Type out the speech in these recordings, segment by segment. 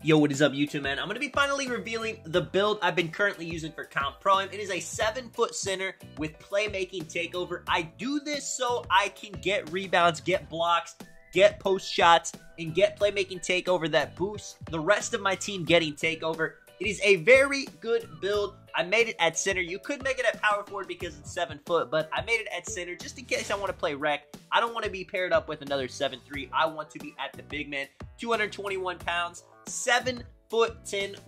Yo, what is up, YouTube, man? I'm going to be finally revealing the build I've been currently using for Comp PROAM. It is a 7-foot center with playmaking takeover. I do this so I can get rebounds, get blocks, get post shots, and get playmaking takeover that boosts the rest of my team getting takeover. It is a very good build. I made it at center. You could make it at power forward because it's 7 foot, but I made it at center just in case I want to play rec. I don't want to be paired up with another 7'3". I want to be at the big man. 221 pounds, 7'10"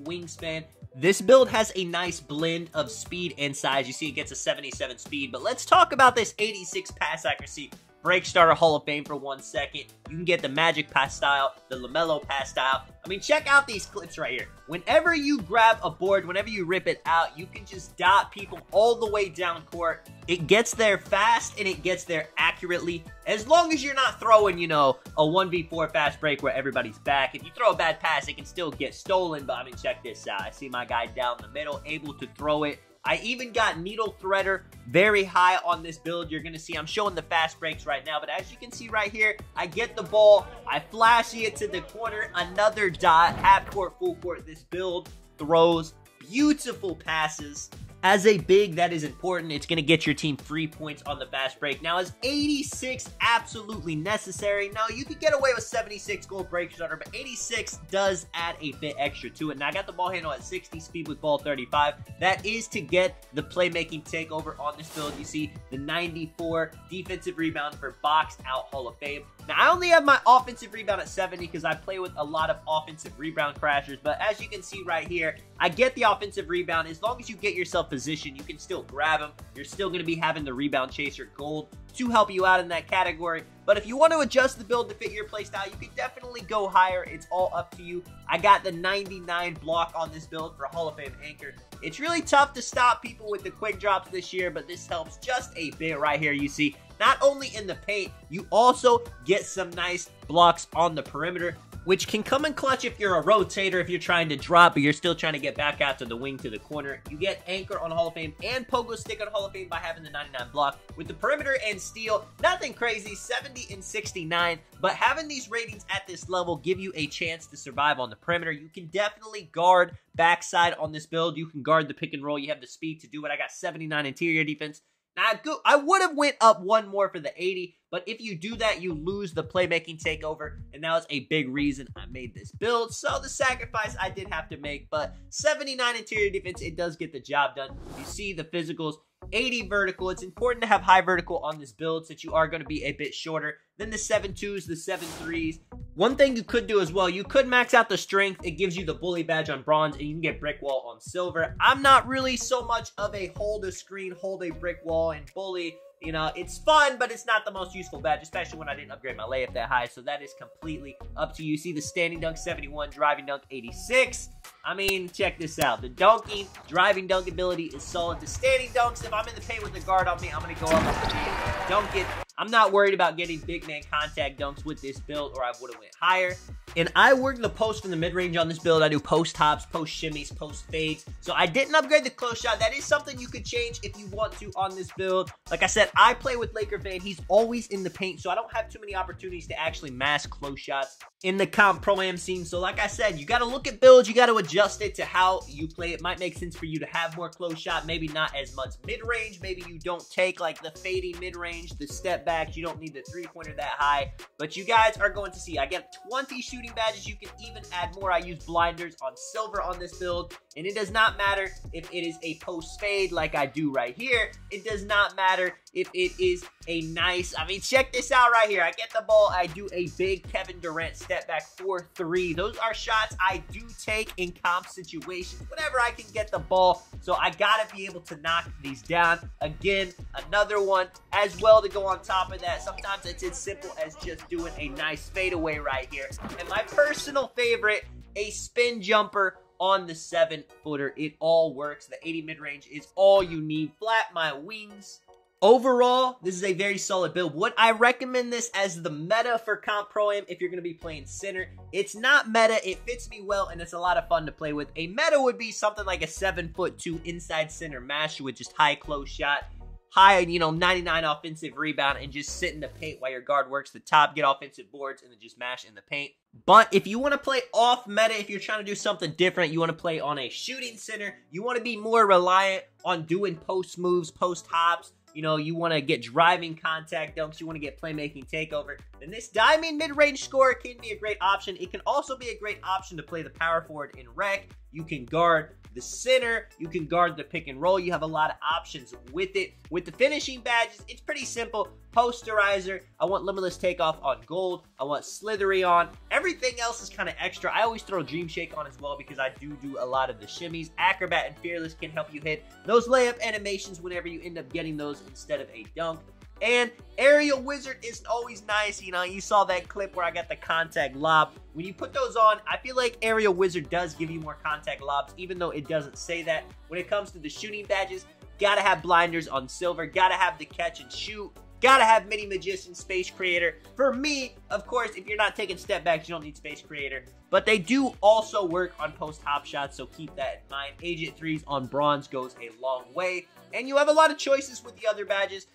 wingspan. This build has a nice blend of speed and size. You see it gets a 77 speed, but let's talk about this 86 pass accuracy. Break starter Hall of Fame for 1 second. You can get the Magic pass style, the LaMelo pass style. I mean, check out these clips right here. Whenever you grab a board, whenever you rip it out, you can just dot people all the way down court. It gets there fast and it gets there accurately. As long as you're not throwing, you know, a 1v4 fast break where everybody's back. If you throw a bad pass, it can still get stolen. But I mean, check this out. I see my guy down the middle, able to throw it. I even got Needle Threader very high on this build. You're going to see I'm showing the fast breaks right now. But as you can see right here, I get the ball. I flashy it to the corner. Another dot. Half court, full court. This build throws beautiful passes. As a big, that is important. It's going to get your team 3 points on the fast break. Now, is 86 absolutely necessary? No, you could get away with 76 goal break starter, but 86 does add a bit extra to it. Now, I got the ball handle at 60, speed with ball 35. That is to get the playmaking takeover on this build. You see the 94 defensive rebound for box out Hall of Fame. Now, I only have my offensive rebound at 70 because I play with a lot of offensive rebound crashers, but as you can see right here, I get the offensive rebound. As long as you get yourself position, you can still grab them. You're still going to be having the rebound chaser gold to help you out in that category. But if you want to adjust the build to fit your playstyle, you can definitely go higher. It's all up to you. I got the 99 block on this build for Hall of Fame anchor. It's really tough to stop people with the quick drops this year, but this helps just a bit right here. You see, not only in the paint, you also get some nice blocks on the perimeter, which can come in clutch if you're a rotator, if you're trying to drop, but you're still trying to get back out to the wing to the corner. You get anchor on Hall of Fame and pogo stick on Hall of Fame by having the 99 block. With the perimeter and steal, nothing crazy, 70 and 69, but having these ratings at this level give you a chance to survive on the perimeter. You can definitely guard backside on this build. You can guard the pick and roll. You have the speed to do it. I got 79 interior defense. Now, I would have went up one more for the 80, but if you do that, you lose the playmaking takeover, and that was a big reason I made this build. So the sacrifice I did have to make, but 79 interior defense, it does get the job done. You see the physicals, 80 vertical. It's important to have high vertical on this build since you are going to be a bit shorter than the 7'2s, the 7'3s. One thing you could do as well, you could max out the strength. It gives you the bully badge on bronze, and you can get brick wall on silver. I'm not really so much of a hold a screen, hold a brick wall, and bully. You know, it's fun, but it's not the most useful badge, especially when I didn't upgrade my layup that high. So that is completely up to you. See the standing dunk 71, driving dunk 86. I mean, check this out. The dunking, driving dunk ability is solid. The standing dunks, if I'm in the paint with the guard on me, I'm going to go up and dunk it. I'm not worried about getting big man contact dunks with this build, or I would have went higher. And I work the post from the mid-range on this build. I do post hops, post shimmies, post fades. So I didn't upgrade the close shot. That is something you could change if you want to on this build. Like I said, I play with Laker Van. He's always in the paint, so I don't have too many opportunities to actually mass close shots in the Comp PROAM scene. So like I said, you got to look at builds. You got to adjust it to how you play. It might make sense for you to have more close shot, maybe not as much mid-range. Maybe you don't take like the fading mid-range, the step backs. You don't need the three-pointer that high. But you guys are going to see, I get 20 shooting badges. You can even add more. I use blinders on silver on this build. And it does not matter if it is a post fade like I do right here. It does not matter if it is a nice, I mean, check this out right here. I get the ball. I do a big Kevin Durant step back 4-3. Those are shots I do take in comp situations whenever I can get the ball. So I got to be able to knock these down. Again, another one as well to go on top of that. Sometimes it's as simple as just doing a nice fadeaway right here. And my personal favorite, a spin jumper on the 7-footer. It all works. The 80 mid-range is all you need. Flap my wings. Overall, this is a very solid build. Would I recommend this as the meta for Comp PROAM if you're going to be playing center? It's not meta. It fits me well, and it's a lot of fun to play with. A meta would be something like a 7'2" inside center mash with just high close shot. high, 99 offensive rebound and just sit in the paint while your guard works the top, get offensive boards, and then just mash in the paint. But if you want to play off meta, if you're trying to do something different, you want to play on a shooting center, you want to be more reliant on doing post moves, post hops, you want to get driving contact dunks, you want to get playmaking takeover, then this diamond mid-range scorer can be a great option. It can also be a great option to play the power forward in rec. You can guard the center, you can guard the pick and roll. You have a lot of options with it. With the finishing badges, it's pretty simple. Posterizer, I want limitless takeoff on gold, I want slithery on. Everything else is kind of extra. I always throw dream shake on as well because I do a lot of the shimmies. Acrobat and fearless can help you hit those layup animations whenever you end up getting those instead of a dunk. And aerial wizard is always nice. You saw that clip where I got the contact lob. When you put those on, I feel like aerial wizard does give you more contact lobs, even though it doesn't say that. When it comes to the shooting badges, gotta have blinders on silver, gotta have the catch and shoot, gotta have mini magician, space creator. For me, of course, if you're not taking step backs, you don't need space creator, but they do also work on post hop shots, so keep that in mind. Agent 3s on bronze goes a long way, and you have a lot of choices with the other badges.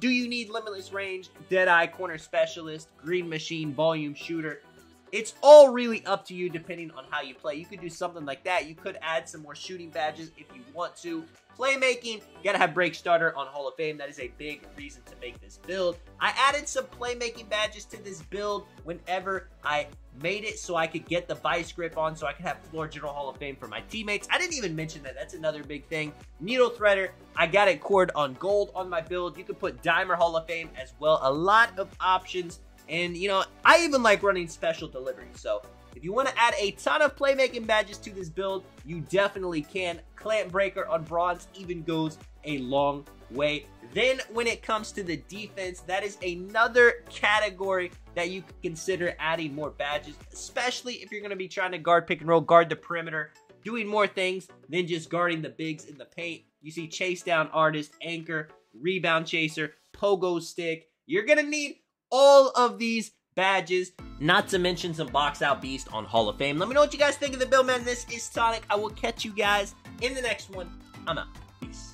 Do you need limitless range, deadeye, corner specialist, green machine, volume shooter? It's all really up to you depending on how you play. You could do something like that. You could add some more shooting badges if you want to. Playmaking, you gotta have break starter on Hall of Fame. That is a big reason to make this build. I added some playmaking badges to this build whenever I made it so I could get the vice grip on, so I could have floor general Hall of Fame for my teammates. I didn't even mention that. That's another big thing. Needle threader, I got it cored on gold on my build. You could put dimer Hall of Fame as well. A lot of options. And, I even like running special delivery. So if you want to add a ton of playmaking badges to this build, you definitely can. Clamp breaker on bronze even goes a long way. Then when it comes to the defense, that is another category that you can consider adding more badges, especially if you're going to be trying to guard pick and roll, guard the perimeter, doing more things than just guarding the bigs in the paint. You see chase down artist, anchor, rebound chaser, pogo stick. You're going to need all of these badges, not to mention some box out beast on Hall of Fame. Let me know what you guys think of the build, man. This is Sonic. I will catch you guys in the next one. I'm out. Peace.